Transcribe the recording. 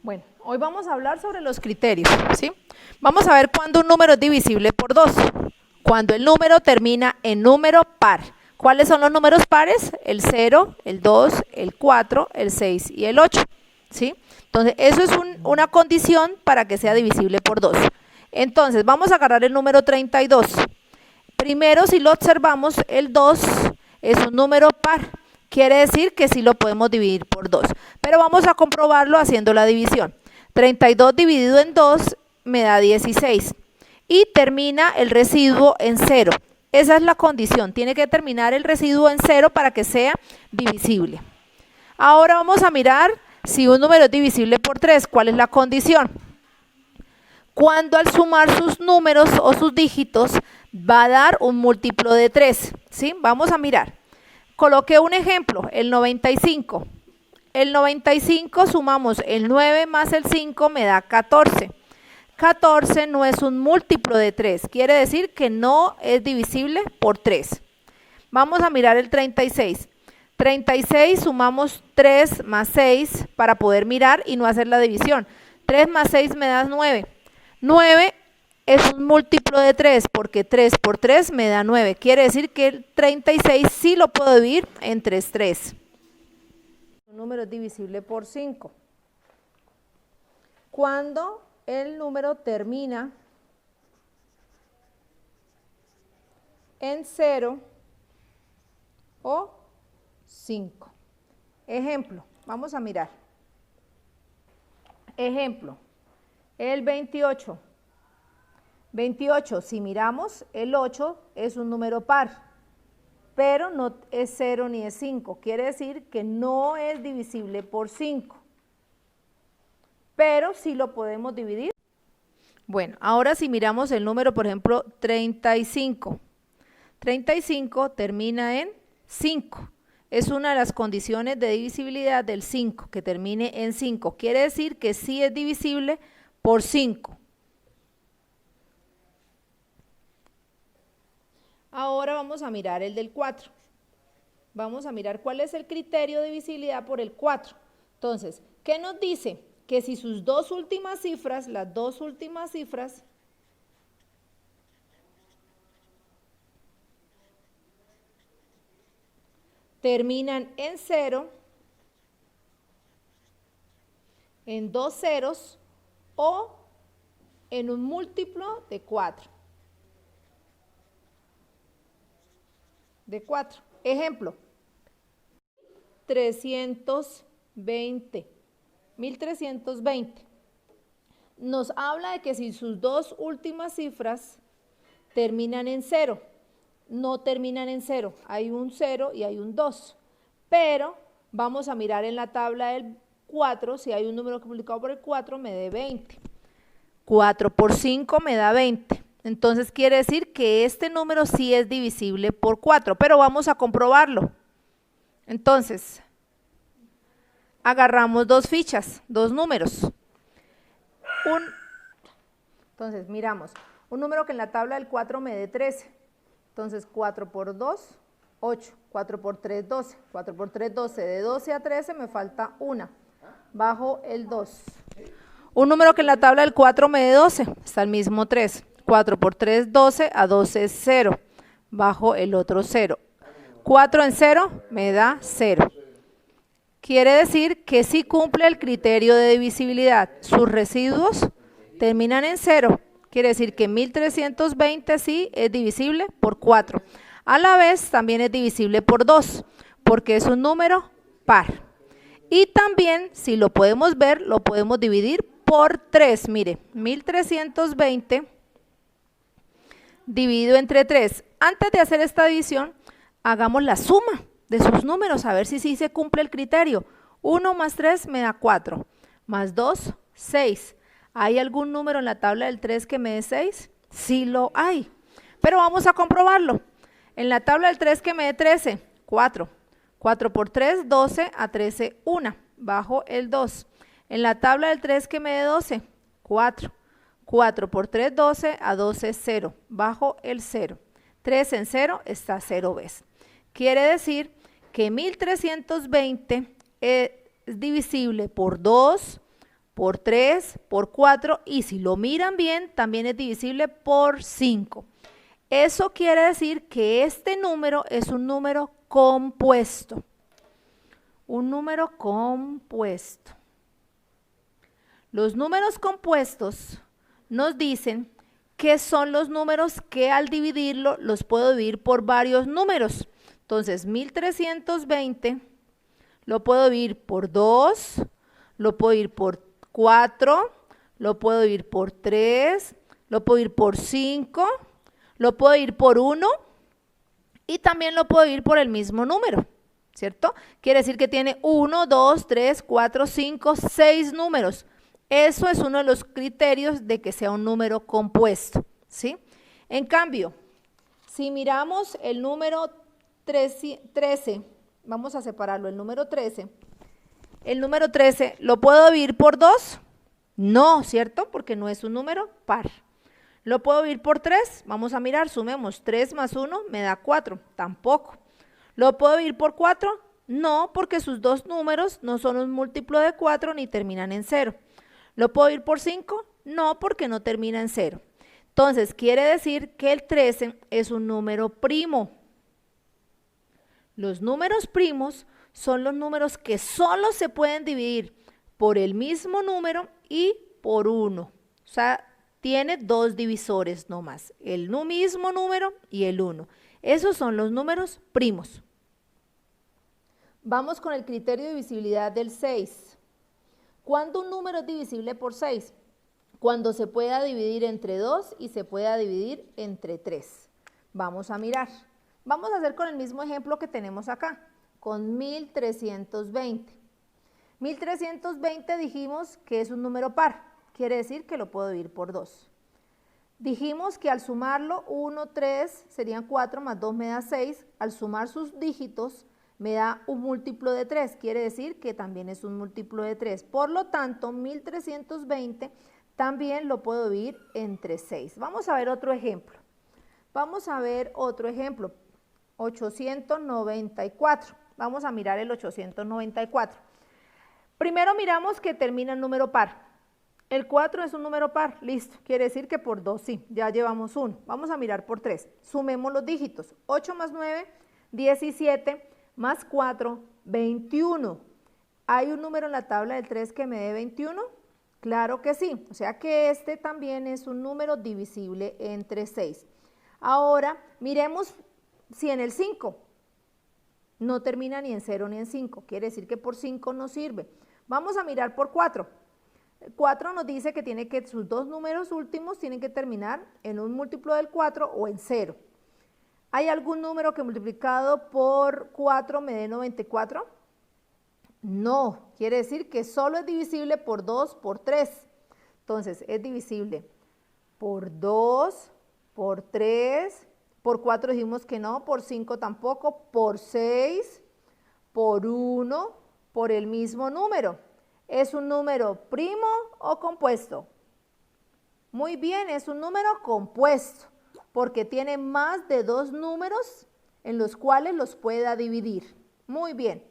Bueno, hoy vamos a hablar sobre los criterios, ¿sí? Vamos a ver cuándo un número es divisible por 2. Cuando el número termina en número par. ¿Cuáles son los números pares? El 0, el 2, el 4, el 6 y el 8, ¿sí? Entonces, eso es una condición para que sea divisible por 2. Entonces, vamos a agarrar el número 32. Primero, si lo observamos, el 2 es un número par. Quiere decir que sí lo podemos dividir por 2. Pero vamos a comprobarlo haciendo la división. 32 dividido en 2 me da 16. Y termina el residuo en 0. Esa es la condición. Tiene que terminar el residuo en 0 para que sea divisible. Ahora vamos a mirar si un número es divisible por 3. ¿Cuál es la condición? Cuando al sumar sus números o sus dígitos va a dar un múltiplo de 3. ¿Sí? Vamos a mirar. Coloqué un ejemplo, el 95. El 95 sumamos el 9 más el 5 me da 14. 14 no es un múltiplo de 3, quiere decir que no es divisible por 3. Vamos a mirar el 36. 36 sumamos 3 más 6 para poder mirar y no hacer la división. 3 más 6 me da 9. 9 es un múltiplo de 3 porque 3 por 3 me da 9. Quiere decir que el 36 sí lo puedo dividir entre 3. Un número es divisible por 5. Cuando el número termina en 0 o 5. Ejemplo, vamos a mirar. Ejemplo, el 28. 28, si miramos, el 8 es un número par, pero no es 0 ni es 5. Quiere decir que no es divisible por 5. Pero sí lo podemos dividir. Bueno, ahora si miramos el número, por ejemplo, 35. 35 termina en 5. Es una de las condiciones de divisibilidad del 5, que termine en 5. Quiere decir que sí es divisible por 5. Ahora vamos a mirar el del 4. Vamos a mirar cuál es el criterio de divisibilidad por el 4. Entonces, ¿qué nos dice? Que si sus dos últimas cifras, las dos últimas cifras, terminan en 0, en 2 ceros o en un múltiplo de 4. De 4. Ejemplo, 320. 1320. Nos habla de que si sus dos últimas cifras terminan en 0, no terminan en 0, hay un 0 y hay un 2, pero vamos a mirar en la tabla del 4, si hay un número multiplicado por el 4 me dé 20. 4 por 5 me da 20. Entonces quiere decir que este número sí es divisible por 4, pero vamos a comprobarlo. Entonces, agarramos dos fichas, dos números. Entonces, miramos, un número que en la tabla del 4 me dé 13. Entonces, 4 por 2, 8. 4 por 3, 12. 4 por 3, 12. De 12 a 13 me falta 1. Bajo el 2. Un número que en la tabla del 4 me dé 12. Está el mismo 3. 4 por 3, 12. A 12 es 0. Bajo el otro 0. 4 en 0 me da 0. Quiere decir que sí cumple el criterio de divisibilidad. Sus residuos terminan en 0. Quiere decir que 1320 sí es divisible por 4. A la vez también es divisible por 2, porque es un número par. Y también, si lo podemos ver, lo podemos dividir por 3. Mire, 1320 dividido entre 3. Antes de hacer esta división, hagamos la suma de sus números, a ver si sí se cumple el criterio. 1 más 3 me da 4, más 2, 6. ¿Hay algún número en la tabla del 3 que me dé 6? Sí lo hay, pero vamos a comprobarlo. En la tabla del 3 que me dé 13, 4. 4 por 3, 12, a 13, 1, bajo el 2. En la tabla del 3 que me dé 12, 4. 4 por 3, 12, a 12, 0, bajo el 0. 3 en 0 está 0 veces. Quiere decir que 1320 es divisible por 2, por 3, por 4 y si lo miran bien, también es divisible por 5. Eso quiere decir que este número es un número compuesto. Un número compuesto. Los números compuestos nos dicen que son los números que al dividirlo los puedo dividir por varios números. Entonces, 1320 lo puedo dividir por 2, lo puedo dividir por 4, lo puedo dividir por 3, lo puedo dividir por 5, lo puedo dividir por 1 y también lo puedo dividir por el mismo número, ¿cierto? Quiere decir que tiene 1, 2, 3, 4, 5, 6 números. Eso es uno de los criterios de que sea un número compuesto, ¿sí? En cambio, si miramos el número 13, vamos a separarlo, el número 13, ¿lo puedo dividir por 2? No, ¿cierto? Porque no es un número par. ¿Lo puedo dividir por 3? Vamos a mirar, sumemos 3 más 1 me da 4, tampoco. ¿Lo puedo dividir por 4? No, porque sus dos números no son un múltiplo de 4 ni terminan en 0. ¿Lo puedo dividir por 5? No, porque no termina en 0. Entonces, quiere decir que el 13 es un número primo. Los números primos son los números que solo se pueden dividir por el mismo número y por 1. O sea, tiene dos divisores nomás, el mismo número y el 1. Esos son los números primos. Vamos con el criterio de divisibilidad del 6. ¿Cuándo un número es divisible por 6? Cuando se pueda dividir entre 2 y se pueda dividir entre 3. Vamos a mirar. Vamos a hacer con el mismo ejemplo que tenemos acá, con 1320. 1320 dijimos que es un número par, quiere decir que lo puedo dividir por 2. Dijimos que al sumarlo 1, 3, serían 4 más 2 me da 6, al sumar sus dígitos me da un múltiplo de 3, quiere decir que también es un múltiplo de 3. Por lo tanto, 1320 también lo puedo dividir entre 6. Vamos a ver otro ejemplo. 894. Vamos a mirar el 894. Primero miramos que termina en número par. El 4 es un número par, listo. Quiere decir que por 2 sí, ya llevamos 1. Vamos a mirar por 3. Sumemos los dígitos. 8 más 9, 17. Más 4, 21. ¿Hay un número en la tabla del 3 que me dé 21? Claro que sí, o sea que este también es un número divisible entre 6. Ahora, miremos si en el 5 no termina ni en 0 ni en 5, quiere decir que por 5 no sirve. Vamos a mirar por 4. 4 nos dice que sus dos números últimos tienen que terminar en un múltiplo del 4 o en 0. ¿Hay algún número que multiplicado por 4 me dé 94? No, quiere decir que solo es divisible por 2, por 3. Entonces, es divisible por 2, por 3, por 4 dijimos que no, por 5 tampoco, por 6, por 1, por el mismo número. ¿Es un número primo o compuesto? Muy bien, es un número compuesto, porque tiene más de dos números en los cuales los pueda dividir. Muy bien.